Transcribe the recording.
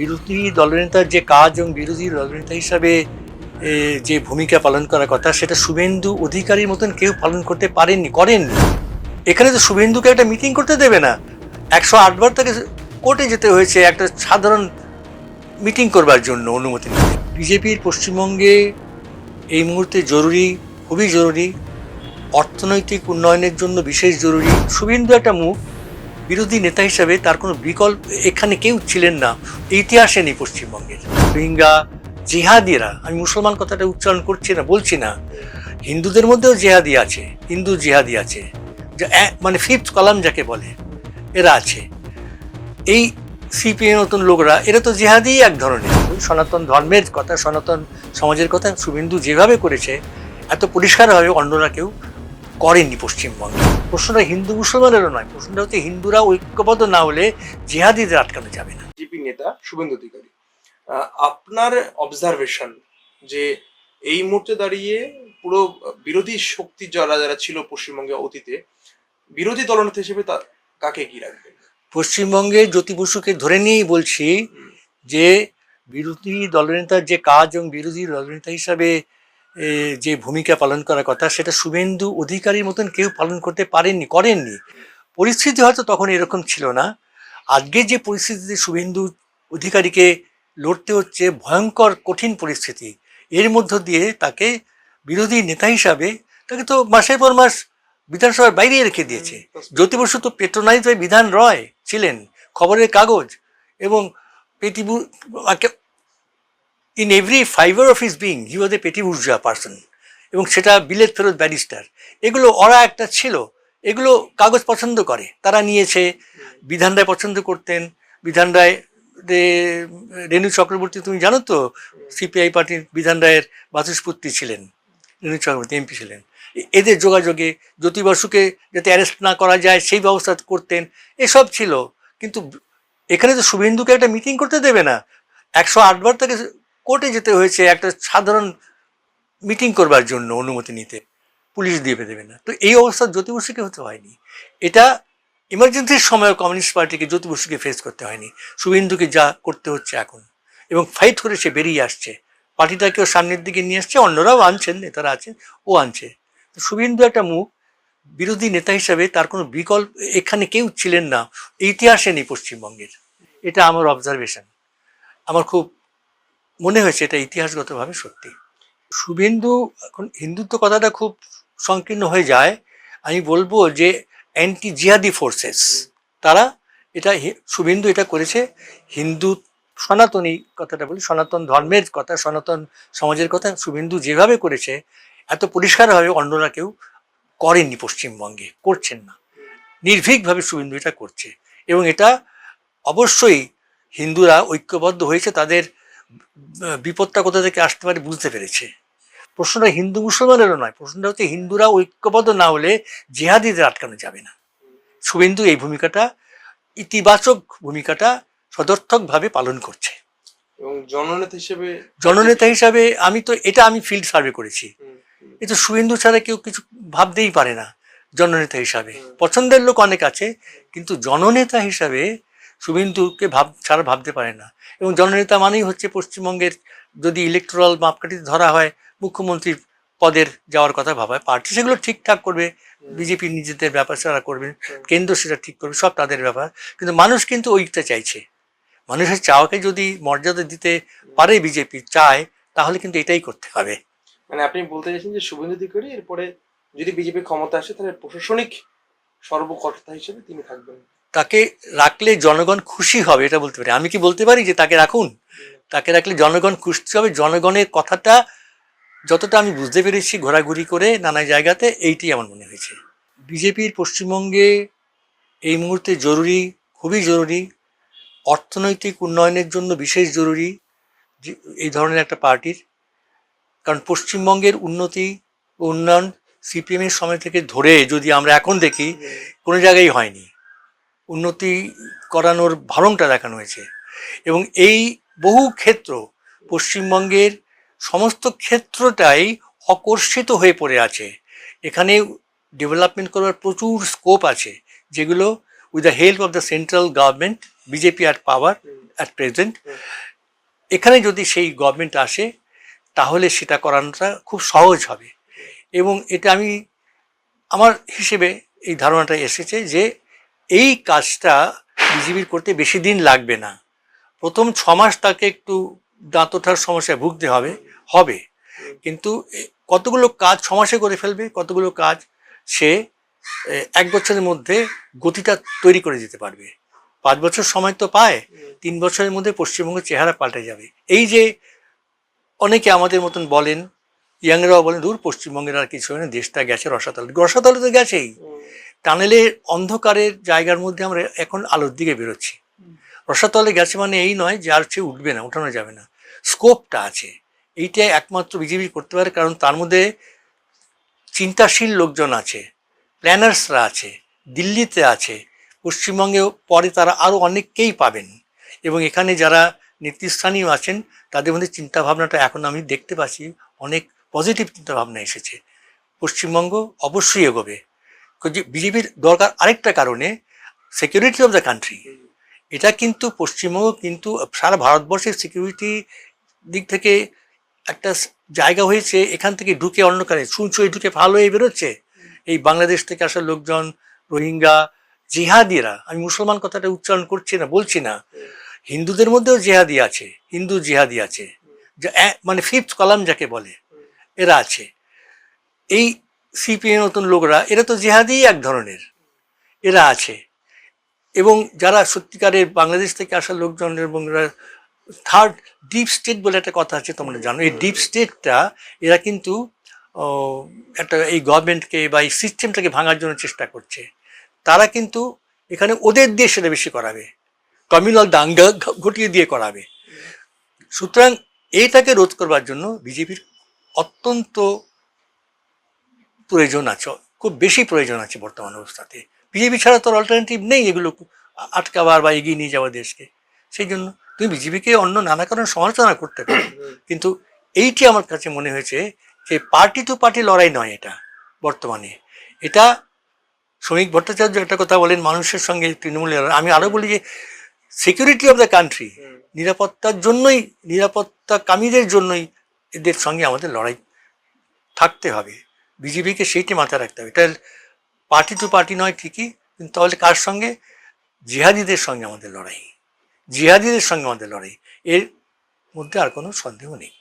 বিরোধী দলনেতার যে কাজ এবং বিরোধী দলনেতা হিসাবে যে ভূমিকা পালন করার কথা সেটা শুভেন্দু অধিকারীর মতন কেউ পালন করতে করেননি। এখানে তো শুভেন্দুকে একটা মিটিং করতে দেবে না, 108 বার তাকে কোর্টে যেতে হয়েছে একটা সাধারণ মিটিং করবার জন্য অনুমতি নিতে। বিজেপির পশ্চিমবঙ্গে এই মুহূর্তে জরুরি, খুবই জরুরি, অর্থনৈতিক উন্নয়নের জন্য বিশেষ জরুরি। শুভেন্দু একটা মুখ, বিরোধী নেতা হিসাবে তার কোনো বিকল্প এখানে কেউ ছিলেন না, ইতিহাসে নেই পশ্চিমবঙ্গের। রোহিঙ্গা জিহাদিরা, আমি মুসলমান কথাটা উচ্চারণ করছি না, বলছি না, হিন্দুদের মধ্যেও জিহাদি আছে, হিন্দু জিহাদি আছে, মানে ফিফথ কলাম যাকে বলে, এরা আছে। এই সিপিএম নতুন লোকরা, এরা তো জিহাদি এক ধরনের। সনাতন ধর্মের কথা, সনাতন সমাজের কথা শুভেন্দু যেভাবে করেছে এত পরিষ্কারভাবে অন্যরা কেউ করেনি পশ্চিমবঙ্গে। প্রশ্নটা হিন্দু মুসলমানেরও নয়, প্রশ্নটা হচ্ছে হিন্দুরা ঐক্যবদ্ধ না হলে জিহাদিদের আটকানো যাবে না। বিজেপি নেতা শুভেন্দু অধিকারী, আপনার অবজারভেশন যে এই মুহূর্তে দাঁড়িয়ে পুরো বিরোধী শক্তি যারা যারা ছিল পশ্চিমবঙ্গে অতীতে, বিরোধী দলনেতা হিসেবে কাকে কি রাখবেন? পশ্চিমবঙ্গে জ্যোতি বসুকে ধরে নিয়েই বলছি যে বিরোধী দলনেতার যে কাজ এবং বিরোধী দলনেতা হিসাবে যে ভূমিকা পালন করার কথা সেটা শুভেন্দু অধিকারীর মতন কেউ পালন করতে করেননি। পরিস্থিতি হয়তো তখন এরকম ছিল না। আজকে যে পরিস্থিতিতে শুভেন্দু অধিকারীকে লড়তে হচ্ছে, ভয়ঙ্কর কঠিন পরিস্থিতি, এর মধ্য দিয়ে তাকে বিরোধী নেতা হিসাবে তাকে তো মাসের পর মাস বিধানসভার বাইরে রেখে দিয়েছে। জ্যোতি বসু তো পেট্রোনাইজ বাই বিধান রয় ছিলেন, খবরের কাগজ, এবং in every fibre of his being he was a petty bourgeois person, এবং সেটা বিলেত ফেরত ব্যারিস্টার। এগুলো ওরা একটা ছিল, এগুলো কাগজ পছন্দ করে, তারা নিয়েছে। বিধান রায় পছন্দ করতেন, বিধান রায় রেণু চক্রবর্তী, তুমি জানো তো, সিপিআই পার্টির বিধান রায়ের বাচস্পতি ছিলেন, রেণু চক্রবর্তী এমপি ছিলেন। এদের যোগাযোগে জ্যোতি বসুকে যাতে অ্যারেস্ট না করা যায় সেই ব্যবস্থা করতেন, এসব ছিল। কিন্তু এখানে তো শুভেন্দুকে একটা মিটিং করতে দেবে না, 108 বার তাকে কোর্টে যেতে হয়েছে একটা সাধারণ মিটিং করবার জন্য অনুমতি নিতে, পুলিশ দিয়ে দেবে না। তো এই অবস্থা জ্যোতি বসুকে হতে হয়নি। এটা ইমার্জেন্সির সময় কমিউনিস্ট পার্টিকে, জ্যোতি বসুকে ফেস করতে হয়নি, শুভেন্দুকে যা করতে হচ্ছে এখন, এবং ফাইট করে সে বেরিয়ে আসছে, পার্টিটাকেও সামনের দিকে নিয়ে আসছে, অন্যরাও আনছেন, নেতারা আছেন, ও আনছে। তো শুভেন্দু একটা মুখ, বিরোধী নেতা হিসাবে তার কোনো বিকল্প এখানে কেউ ছিলেন না, ইতিহাসে নেই পশ্চিমবঙ্গের। এটা আমার অবজারভেশন, আমার খুব মনে হয়েছে এটা ইতিহাসগতভাবে সত্যি। শুভেন্দু, এখন হিন্দুত্ব কথাটা খুব সংকীর্ণ হয়ে যায়, আমি বলবো যে অ্যান্টি জিহাদি ফোর্সেস, তারা এটা, শুভেন্দু এটা করেছে হিন্দু সনাতনী কথাটা বলি, সনাতন ধর্মের কথা, সনাতন সমাজের কথা শুভেন্দু যেভাবে করেছে এত পরিষ্কারভাবে অন্যরা কেউ করেনি পশ্চিমবঙ্গে, করছেন না। নির্ভীকভাবে শুভেন্দু এটা করছে, এবং এটা অবশ্যই হিন্দুরা ঐক্যবদ্ধ হয়েছে, তাদের বিপদটা কোথা থেকে আসতে পারে বুঝতে পেরেছে। প্রশ্নটা হিন্দু মুসলমানেরও নয়, প্রশ্নটা হচ্ছে হিন্দুরা ঐক্যবদ্ধ না হলে জিহাদিদের আটকানো যাবে না। শুভেন্দু এই ভূমিকাটা, ইতিবাচক ভূমিকাটা সদর্থকভাবে পালন করছে। এবং জননেতা হিসাবে আমি ফিল্ড সার্ভে করেছি, এ তো শুভেন্দু ছাড়া কেউ কিছু ভাবতেই পারে না জননেতা হিসাবে। পছন্দের লোক অনেক আছে, কিন্তু জননেতা হিসাবে শুভেন্দুকে ছাড়া ভাবতে পারে না। এবং জননেতা মানেই হচ্ছে পশ্চিমবঙ্গের, যদি ইলেকট্রাল মাপকাঠিতে ধরা হয়, মুখ্যমন্ত্রীর পদের যাওয়ার কথা ভাবা। পার্টি সেগুলো ঠিকঠাক করবে, বিজেপি নিজেদের ব্যাপার সারা করবে, কেন্দ্র সেটা ঠিক করবে, সব তাদের ব্যাপার। কিন্তু মানুষ কিন্তু ওইটা চাইছে, মানুষের চাওয়াকে যদি মর্যাদা দিতে পারে বিজেপি চায়, তাহলে কিন্তু এটাই করতে হবে। মানে আপনি বলতে চাইছেন যে শুভেন্দু অধিকারী এরপরে যদি বিজেপি ক্ষমতা আসে তাহলে প্রশাসনিক সর্বকর্তা হিসেবে তিনি থাকবেন, তাকে রাখলে জনগণ খুশি হবে, এটা বলতে পারি। আমি কি বলতে পারি যে তাকে রাখুন? তাকে রাখলে জনগণ খুশি হবে। জনগণের কথাটা যতটা আমি বুঝতে পেরেছি ঘোরাঘুরি করে নানা জায়গাতে, এইটি আমার মনে হয়েছে। বিজেপির পশ্চিমবঙ্গে এই মুহূর্তে জরুরি, খুবই জরুরি, অর্থনৈতিক উন্নয়নের জন্য বিশেষ জরুরি এই ধরনের একটা পার্টির। কারণ পশ্চিমবঙ্গের উন্নতি ও উন্নয়ন সিপিএমের সময় থেকে ধরে যদি আমরা এখন দেখি, কোনো জায়গায় হয়নি। উন্নতি করানোর ভারংটা দেখানো হয়েছে, এবং এই বহু ক্ষেত্র, পশ্চিমবঙ্গের সমস্ত ক্ষেত্রটাই অকর্ষিত হয়ে পড়ে আছে। এখানে ডেভেলপমেন্ট করার প্রচুর স্কোপ আছে, যেগুলো with the help of the central government, BJP at power at present, এখানে যদি সেই গভর্নমেন্ট আসে তাহলে সেটা করানোটা খুব সহজ হবে। এবং এটা আমি আমার হিসেবে এই ধারণাটা এসেছে যে এই কাজটা বিজেপির করতে বেশি দিন লাগবে না। প্রথম 6 মাস তাকে একটু দাঁত ওঠার সমস্যায় ভুগতে হবে, কিন্তু কতগুলো কাজ 6 মাসে করে ফেলবে, কতগুলো কাজ সে 1 বছরের মধ্যে গতিটা তৈরি করে দিতে পারবে। 5 বছর সময় তো পায়, 3 বছরের মধ্যে পশ্চিমবঙ্গের চেহারা পাল্টে যাবে। এই যে অনেকে আমাদের মতন বলেন, ইয়াংরাও বলেন দূর পশ্চিমবঙ্গের আর কিছু না, দেশটা গেছে রসাতলে। রসাতলে তো গেছেই, টানেলের অন্ধকারের জায়গার মধ্যে আমরা এখন আলোর দিকে বেরোচ্ছি। রসাতলে গেছে মানে এই নয় যে আর সে উঠবে না, উঠানো যাবে না। স্কোপটা আছে, এইটাই একমাত্র বিজেপি করতে পারে, কারণ তার মধ্যে চিন্তাশীল লোকজন আছে, প্ল্যানার্সরা আছে, দিল্লিতে আছে, পশ্চিমবঙ্গেও পরে তারা আরও অনেককেই পাবেন। এবং এখানে যারা নেতৃস্থানীয় আছেন তাদের মধ্যে চিন্তাভাবনাটা এখন আমি দেখতে পাচ্ছি অনেক পজিটিভ চিন্তাভাবনা এসেছে। পশ্চিমবঙ্গ অবশ্যই এগোবে। বিজেপির দরকার আরেকটা কারণে, সিকিউরিটি অফ দ্য কান্ট্রি। এটা কিন্তু পশ্চিমবঙ্গ কিন্তু সারা ভারতবর্ষের সিকিউরিটি দিক থেকে একটা জায়গা হয়েছে। এখান থেকে ঢুকে অন্য কারণে ছুঁচুয়ে ঢুকে ভালো হয়ে বেরোচ্ছে এই বাংলাদেশ থেকে আসা লোকজন, রোহিঙ্গা, জিহাদিরা। আমি মুসলমান কথাটা উচ্চারণ করছি না, বলছি না, হিন্দুদের মধ্যেও জিহাদি আছে, হিন্দু জিহাদি আছে, মানে 5th কলাম যাকে বলে, এরা আছে। এই সিপিএম নতুন লোকরা, এরা তো জিহাদি এক ধরনের, এরা আছে। এবং যারা সত্যিকারের বাংলাদেশ থেকে আসা লোকজন, এবং থার্ড ডিপ স্টেট বলে একটা কথা আছে, তোমরা জানো। এই ডিপ স্টেটটা এরা কিন্তু একটা এই গভর্নমেন্টকে বা এই সিস্টেমটাকে ভাঙার জন্য চেষ্টা করছে। তারা কিন্তু এখানে ওদের দিয়ে সেটা বেশি করাবে, কমিউনাল দাঙ্গা ঘটিয়ে দিয়ে করাবে। সুতরাং এইটাকে রোধ করবার জন্য বিজেপির অত্যন্ত প্রয়োজন আছে, খুব বেশি প্রয়োজন আছে বর্তমান অবস্থাতে। বিজেপি ছাড়া তো অল্টারনেটিভ নেই এগুলো আটকাবার বা এগিয়ে নিয়ে যাওয়া দেশকে। সেই জন্য তুমি বিজেপিকে অন্য নানা কারণে সমালোচনা করতে পারো, কিন্তু এইটি আমার কাছে মনে হয়েছে যে পার্টি টু পার্টি লড়াই নয় এটা বর্তমানে। এটা শ্রমিক ভট্টাচার্য একটা কথা বলেন, মানুষের সঙ্গে তৃণমূলের লড়াই। আমি আরও বলি যে সিকিউরিটি অফ দ্য কান্ট্রি, নিরাপত্তার জন্যই, নিরাপত্তাকামীদের জন্যই এদের সঙ্গে আমাদের লড়াই থাকতে হবে। বিজেপিকে সেইটি মাথায় রাখতে হবে। এটা পার্টি টু পার্টি নয় ঠিকই, কিন্তু তাহলে কার সঙ্গে? জিহাদিদের সঙ্গে আমাদের লড়াই, জিহাদিদের সঙ্গে আমাদের লড়াই, এর মধ্যে আর কোনো সন্দেহ নেই।